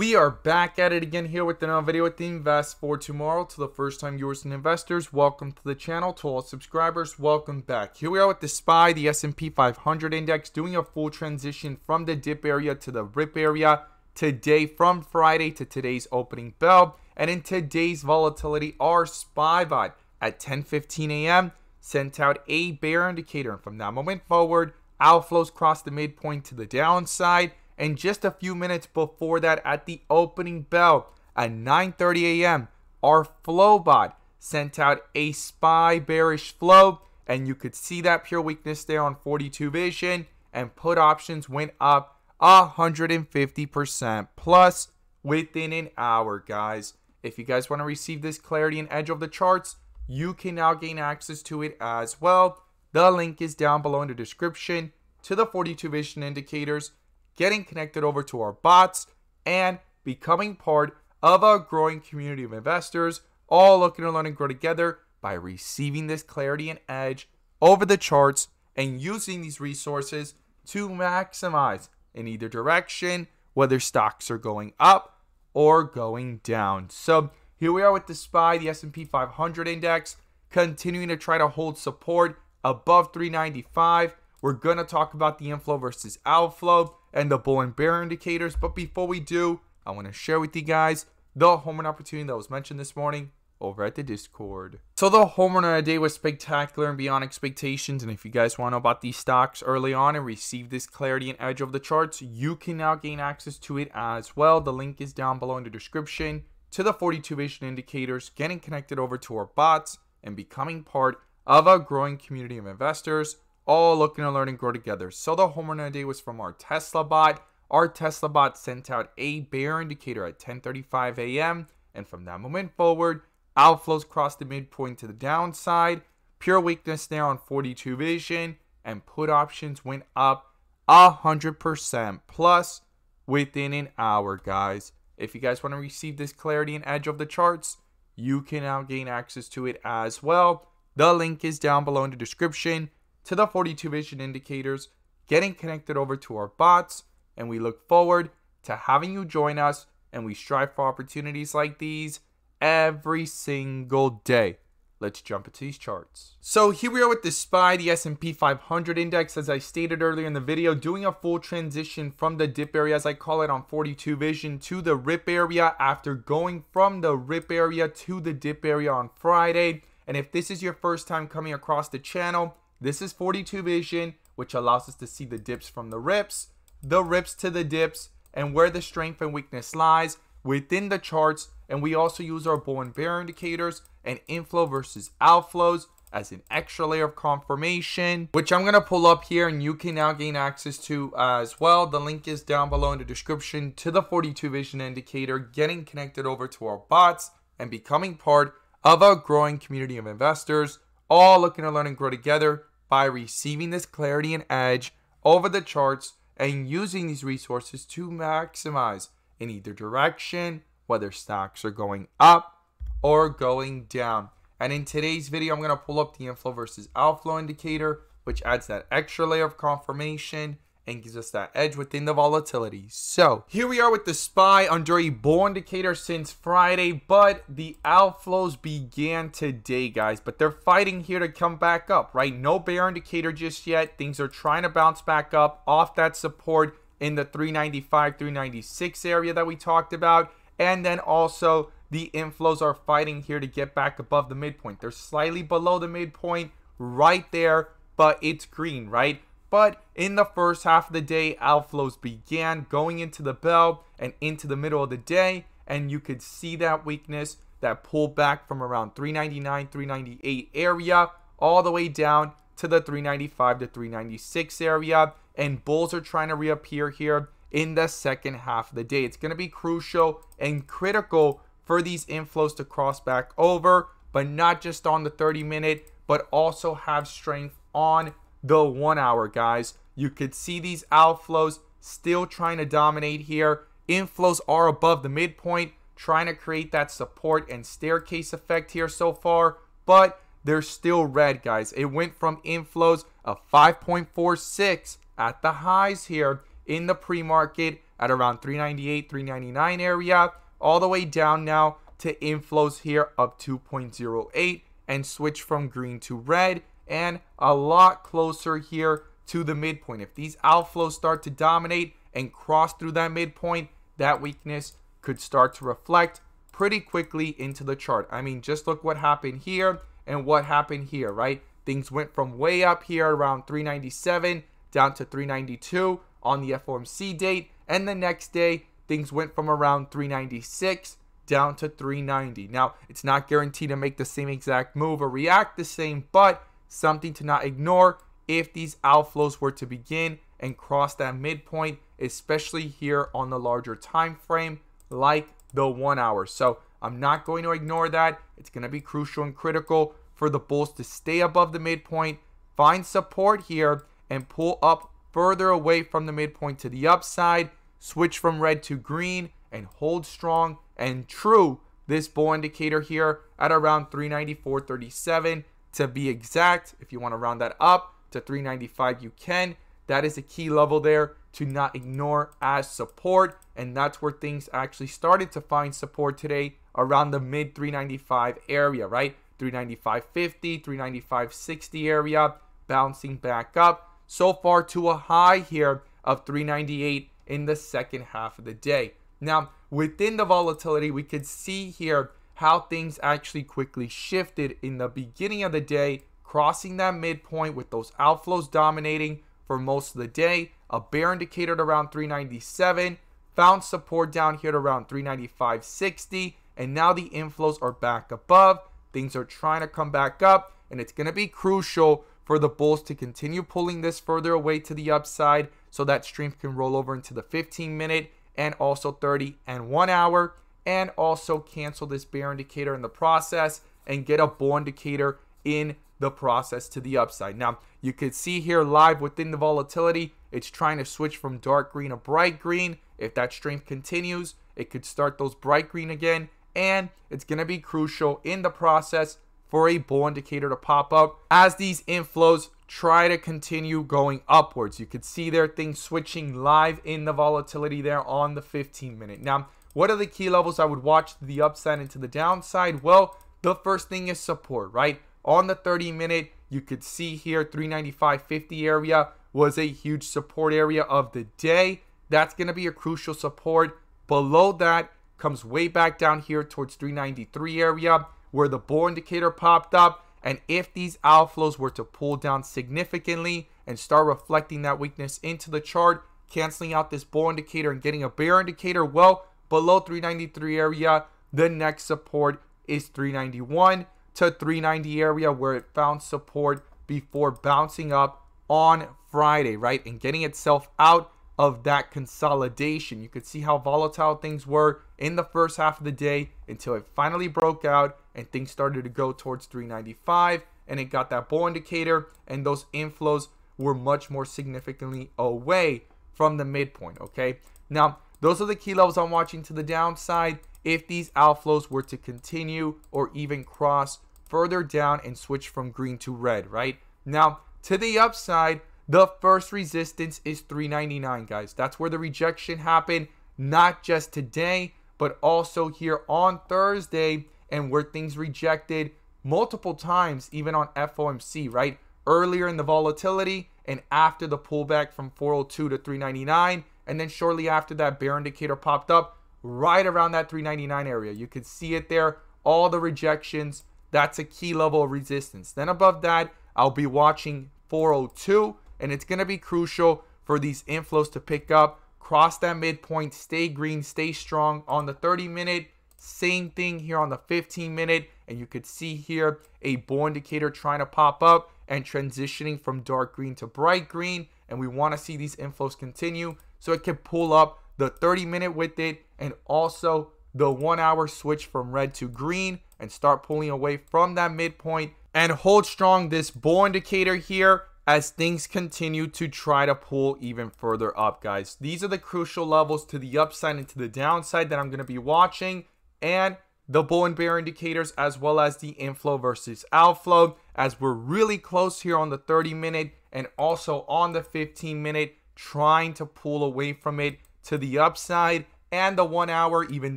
We are back at it again here with another video with the Invest for Tomorrow. To the first time viewers and investors, welcome to the channel. To all subscribers, welcome back. Here we are with the SPY, the S&P 500 index, doing a full transition from the dip area to the rip area today, from Friday to today's opening bell. And in today's volatility, our SPY bot at 10:15 a.m. sent out a bear indicator. And from that moment forward, outflows crossed the midpoint to the downside. And just a few minutes before that, at the opening bell at 9:30 a.m., our flow bot sent out a SPY bearish flow. And you could see that pure weakness there on 42 vision. And put options went up 150% plus within an hour, guys. If you guys want to receive this clarity and edge of the charts, you can now gain access to it as well. The link is down below in the description to the 42 vision indicators, getting connected over to our bots, and becoming part of a growing community of investors, all looking to learn and grow together by receiving this clarity and edge over the charts and using these resources to maximize in either direction, whether stocks are going up or going down. So here we are with the SPY, the S&P 500 index, continuing to try to hold support above 395. We're going to talk about the inflow versus outflow and the bull and bear indicators. But before we do, I want to share with you guys the home run opportunity that was mentioned this morning over at the Discord. So the home run of the day was spectacular and beyond expectations. And if you guys want to know about these stocks early on and receive this clarity and edge of the charts, you can now gain access to it as well. The link is down below in the description to the 42 vision indicators, getting connected over to our bots and becoming part of a growing community of investors, all looking to learn and grow together. So the home run of the day was from our Tesla bot. Our Tesla bot sent out a bear indicator at 10:35 a.m. And from that moment forward, outflows crossed the midpoint to the downside. Pure weakness there on 42 vision. And put options went up 100% plus within an hour, guys. If you guys want to receive this clarity and edge of the charts, you can now gain access to it as well. The link is down below in the description to the 42 vision indicators, getting connected over to our bots, and we look forward to having you join us, and we strive for opportunities like these every single day. Let's jump into these charts. So here we are with the SPY, the S&P 500 index, as I stated earlier in the video, doing a full transition from the dip area, as I call it on 42 vision, to the rip area after going from the rip area to the dip area on Friday. And if this is your first time coming across the channel, this is 42 vision, which allows us to see the dips from the rips to the dips, and where the strength and weakness lies within the charts. And we also use our bull and bear indicators and inflow versus outflows as an extra layer of confirmation, which I'm going to pull up here and you can now gain access to as well. The link is down below in the description to the 42 vision indicator, getting connected over to our bots and becoming part of a growing community of investors, all looking to learn and grow together by receiving this clarity and edge over the charts and using these resources to maximize in either direction, whether stocks are going up or going down. And in today's video, I'm going to pull up the inflow versus outflow indicator, which adds that extra layer of confirmation and gives us that edge within the volatility. So here we are with the SPY under a bull indicator since Friday, but the outflows began today, guys. But they're fighting here to come back up, right? No bear indicator just yet. Things are trying to bounce back up off that support in the 395, 396 area that we talked about. And then also the inflows are fighting here to get back above the midpoint. They're slightly below the midpoint right there, but it's green, right? But in the first half of the day, outflows began going into the bell and into the middle of the day. And you could see that weakness that pulled back from around 399, 398 area all the way down to the 395 to 396 area. And bulls are trying to reappear here in the second half of the day. It's going to be crucial and critical for these inflows to cross back over, but not just on the 30-minute, but also have strength on the 1 hour, guys. You could see these outflows still trying to dominate here. Inflows are above the midpoint, trying to create that support and staircase effect here so far, but they're still red, guys. It went from inflows of 5.46 at the highs here in the pre-market at around 398, 399 area, all the way down now to inflows here of 2.08 and switch from green to red, and a lot closer here to the midpoint. If these outflows start to dominate and cross through that midpoint, that weakness could start to reflect pretty quickly into the chart. I mean, just look what happened here and what happened here, right? Things went from way up here around 397 down to 392 on the FOMC date, and the next day things went from around 396 down to 390. Now, it's not guaranteed to make the same exact move or react the same, but something to not ignore if these outflows were to begin and cross that midpoint, especially here on the larger time frame like the 1 hour. So I'm not going to ignore that. It's going to be crucial and critical for the bulls to stay above the midpoint, find support here, and pull up further away from the midpoint to the upside, switch from red to green, and hold strong and true this bull indicator here at around 394.37 to be exact. If you want to round that up to 395, you can. That is a key level there to not ignore as support, and that's where things actually started to find support today around the mid 395 area, right? 395.50, 395.60 area, bouncing back up so far to a high here of 398 in the second half of the day. Now, within the volatility, we could see here how things actually quickly shifted in the beginning of the day, crossing that midpoint with those outflows dominating for most of the day. A bear indicator at around 397, found support down here at around 395.60, and now the inflows are back above. Things are trying to come back up, and it's going to be crucial for the bulls to continue pulling this further away to the upside so that strength can roll over into the 15-minute and also 30 and 1 hour, and also cancel this bear indicator in the process and get a bull indicator in the process to the upside. Now, you could see here live within the volatility, it's trying to switch from dark green to bright green. If that strength continues, it could start those bright green again, and it's going to be crucial in the process for a bull indicator to pop up as these inflows try to continue going upwards. You could see there things switching live in the volatility there on the 15-minute. Now, what are the key levels I would watch to the upside and to the downside? Well, the first thing is support, right? On the 30-minute, you could see here 395.50 area was a huge support area of the day. That's going to be a crucial support. Below that comes way back down here towards 393 area where the bull indicator popped up. And if these outflows were to pull down significantly and start reflecting that weakness into the chart, canceling out this bull indicator and getting a bear indicator, well, below 393 area, the next support is 391 to 390 area where it found support before bouncing up on Friday, right? And getting itself out of that consolidation. You could see how volatile things were in the first half of the day until it finally broke out and things started to go towards 395, and it got that bull indicator, and those inflows were much more significantly away from the midpoint. Okay, now those are the key levels I'm watching to the downside if these outflows were to continue or even cross further down and switch from green to red. Right now, to the upside, the first resistance is 399, guys. That's where the rejection happened, not just today, but also here on Thursday, and where things rejected multiple times, even on FOMC, right? Earlier in the volatility and after the pullback from 402 to 399, and then shortly after that, bear indicator popped up right around that 399 area. You could see it there, all the rejections. That's a key level of resistance. Then above that, I'll be watching 402, and it's going to be crucial for these inflows to pick up, cross that midpoint, stay green, stay strong on the 30-minute. Same thing here on the 15-minute, and you could see here a bull indicator trying to pop up and transitioning from dark green to bright green, and we want to see these inflows continue so it can pull up the 30-minute with it, and also the 1 hour switch from red to green and start pulling away from that midpoint and hold strong this bull indicator here as things continue to try to pull even further up, guys. These are the crucial levels to the upside and to the downside that I'm going to be watching, and the bull and bear indicators, as well as the inflow versus outflow, as we're really close here on the 30-minute and also on the 15-minute, trying to pull away from it to the upside. And the 1 hour, even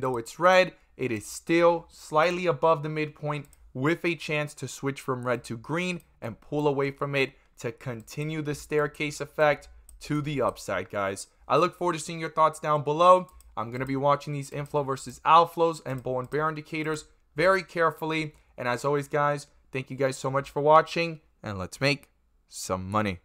though it's red, it is still slightly above the midpoint with a chance to switch from red to green and pull away from it to continue the staircase effect to the upside, guys. I look forward to seeing your thoughts down below. I'm going to be watching these inflow versus outflows and bull and bear indicators very carefully. And as always, guys, thank you guys so much for watching, and let's make some money.